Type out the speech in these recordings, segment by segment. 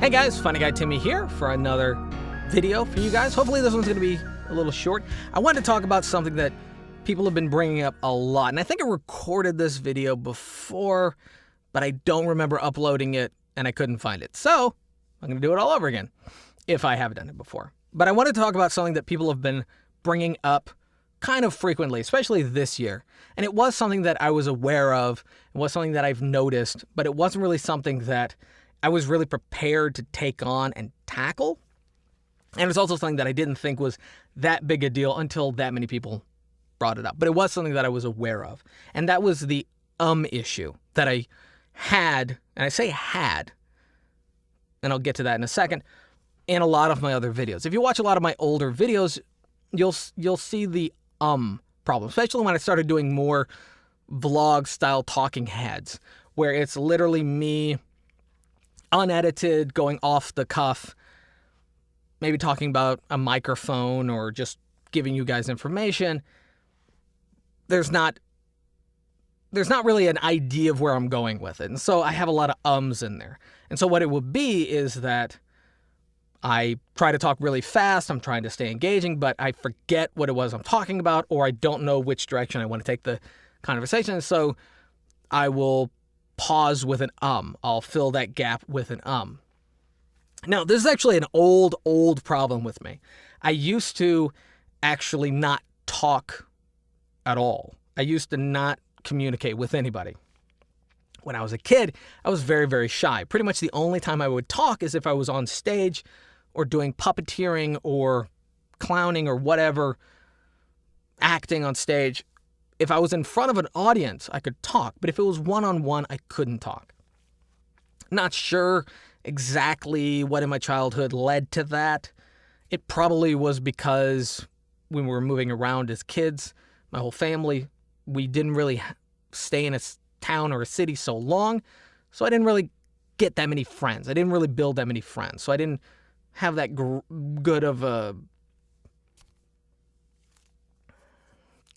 Hey guys, FunnyGuyTimmy here for another video for you guys. Hopefully this one's going to be a little short. I wanted to talk about something that people have been bringing up a lot, and I think I recorded this video before, but I don't remember uploading it and I couldn't find it. So I'm going to do it all over again if I have done it before. But I want to talk about something that people have been bringing up kind of frequently, especially this year. And it was something that I was aware of. It was something that I've noticed, but it wasn't really something that I was really prepared to take on and tackle. And it's also something that I didn't think was that big a deal until that many people brought it up. But it was something that I was aware of. And that was the issue that I had, and I say had, and I'll get to that in a second, in a lot of my other videos. If you watch a lot of my older videos, you'll see the problem, especially when I started doing more vlog-style talking heads, where it's literally me unedited, going off the cuff, maybe talking about a microphone or just giving you guys information. There's not really an idea of where I'm going with it. And so I have a lot of ums in there. And so what it would be is that I try to talk really fast, I'm trying to stay engaging, but I forget what it was I'm talking about, or I don't know which direction I want to take the conversation. So I will pause with an I'll fill that gap with an Now, this is actually an old problem with me. I used to actually not talk at all. I used to not communicate with anybody. When I was a kid, I was very, very shy. Pretty much the only time I would talk is if I was on stage or doing puppeteering or clowning or whatever, acting on stage. If I was in front of an audience, I could talk, but if it was one-on-one, I couldn't talk. Not sure exactly what in my childhood led to that. It probably was because when we were moving around as kids, my whole family, we didn't really stay in a town or a city so long, so I didn't really get that many friends. I didn't really build that many friends, so I didn't have that good of a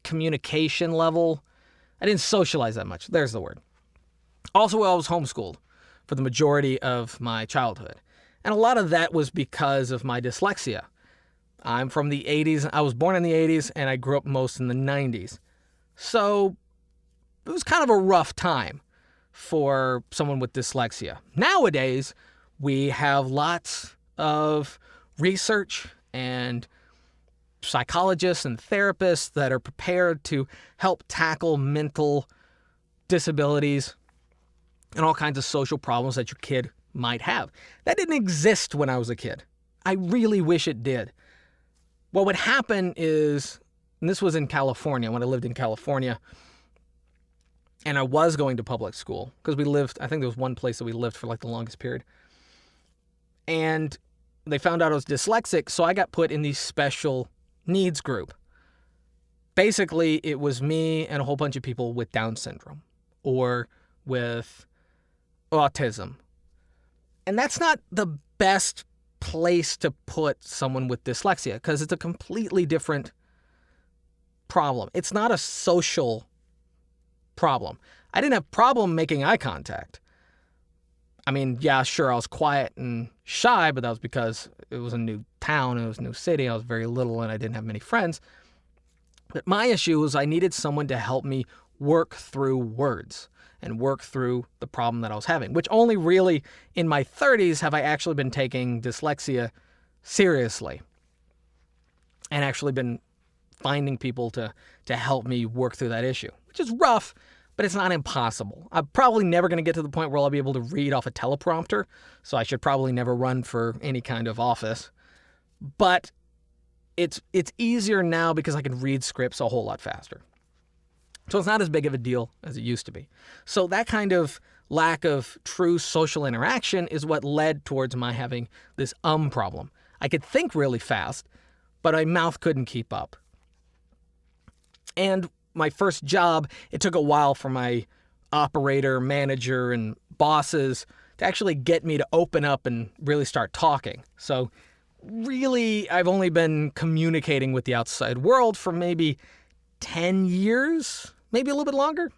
communication level. I didn't socialize that much. There's the word. Also, I was homeschooled for the majority of my childhood. And a lot of that was because of my dyslexia. I'm from the 80s. I was born in the 80s, and I grew up most in the 90s. So it was kind of a rough time for someone with dyslexia. Nowadays, we have lots of research and psychologists and therapists that are prepared to help tackle mental disabilities and all kinds of social problems that your kid might have. That didn't exist when I was a kid. I really wish it did. What would happen is, and this was in California, when I lived in California, and I was going to public school, because we lived, I think there was one place that we lived for like the longest period, and they found out I was dyslexic, so I got put in the special needs group. Basically, it was me and a whole bunch of people with Down syndrome or with autism. And that's not the best place to put someone with dyslexia because it's a completely different problem. It's not a social problem. I didn't have a problem making eye contact. I mean, yeah, sure, I was quiet and shy, but that was because it was a new town, it was a new city, I was very little, and I didn't have many friends. But my issue was I needed someone to help me work through words and work through the problem that I was having, which only really in my 30s have I actually been taking dyslexia seriously and actually been finding people to help me work through that issue, which is rough, but it's not impossible. I'm probably never going to get to the point where I'll be able to read off a teleprompter, so I should probably never run for any kind of office. But it's easier now because I can read scripts a whole lot faster. So it's not as big of a deal as it used to be. So that kind of lack of true social interaction is what led towards my having this problem. I could think really fast, but my mouth couldn't keep up. And my first job, it took a while for my operator, manager, and bosses to actually get me to open up and really start talking. So really, I've only been communicating with the outside world for maybe 10 years, maybe a little bit longer.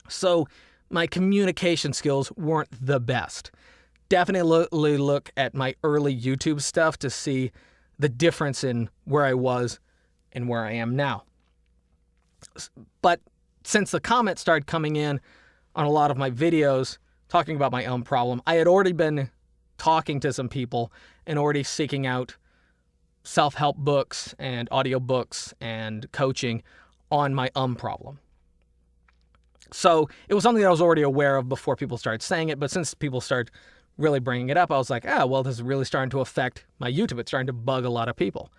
So my communication skills weren't the best. definitely look at my early YouTube stuff to see the difference in where I was and where I am now. But since the comments started coming in on a lot of my videos talking about my problem, I had already been talking to some people and already seeking out self-help books and audiobooks and coaching on my problem. So it was something that I was already aware of before people started saying it, but since people started really bringing it up, I was like, well, this is really starting to affect my YouTube. It's starting to bug a lot of people.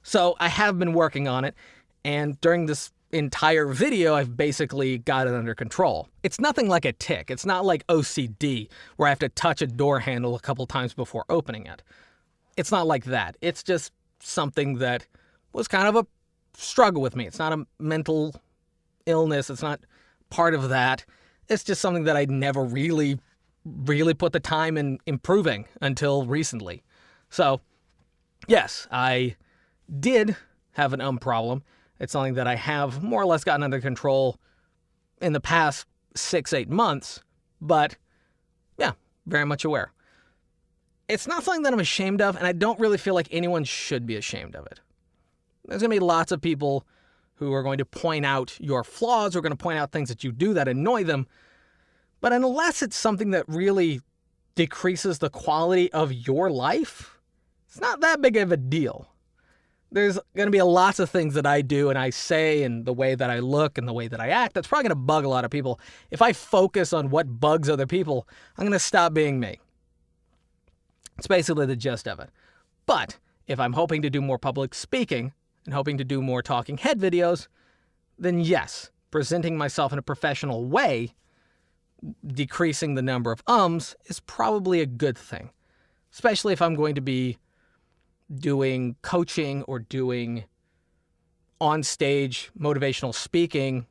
So I have been working on it, and during this entire video, I've basically got it under control. It's nothing like a tic. It's not like OCD, where I have to touch a door handle a couple times before opening it. It's not like that. It's just something that was kind of a struggle with me. It's not a mental illness. It's not part of that. It's just something that I never really put the time in improving until recently. So, yes, I did have an problem. It's something that I have more or less gotten under control in the past 6-8 months, but yeah, very much aware. It's not something that I'm ashamed of, and I don't really feel like anyone should be ashamed of it. There's going to be lots of people who are going to point out your flaws, or going to point out things that you do that annoy them, but unless it's something that really decreases the quality of your life, it's not that big of a deal. There's going to be lots of things that I do and I say and the way that I look and the way that I act that's probably going to bug a lot of people. If I focus on what bugs other people, I'm going to stop being me. It's basically the gist of it. But if I'm hoping to do more public speaking and hoping to do more talking head videos, then yes, presenting myself in a professional way, decreasing the number of is probably a good thing. Especially if I'm going to be doing coaching or doing on-stage motivational speaking,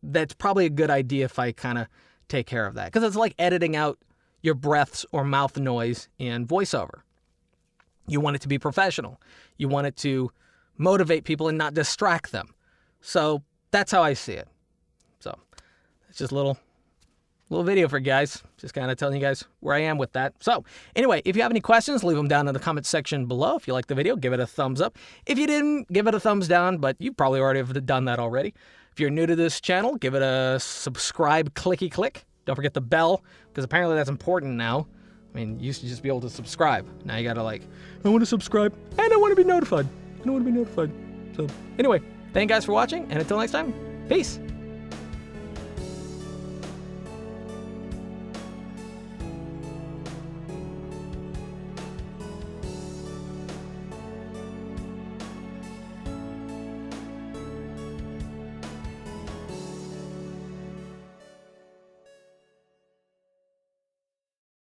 that's probably a good idea if I kind of take care of that. Because it's like editing out your breaths or mouth noise in voiceover. You want it to be professional. You want it to motivate people and not distract them. So that's how I see it. So it's just a little video for you guys. Just kind of telling you guys where I am with that. So anyway, if you have any questions, leave them down in the comment section below. If you like the video, give it a thumbs up. If you didn't, give it a thumbs down, but you probably already have done that already. If you're new to this channel, give it a subscribe clicky click. Don't forget the bell, because apparently that's important now. I mean, you used to just be able to subscribe. Now you gotta I want to subscribe, and I want to be notified. So anyway, thank you guys for watching, and until next time, peace.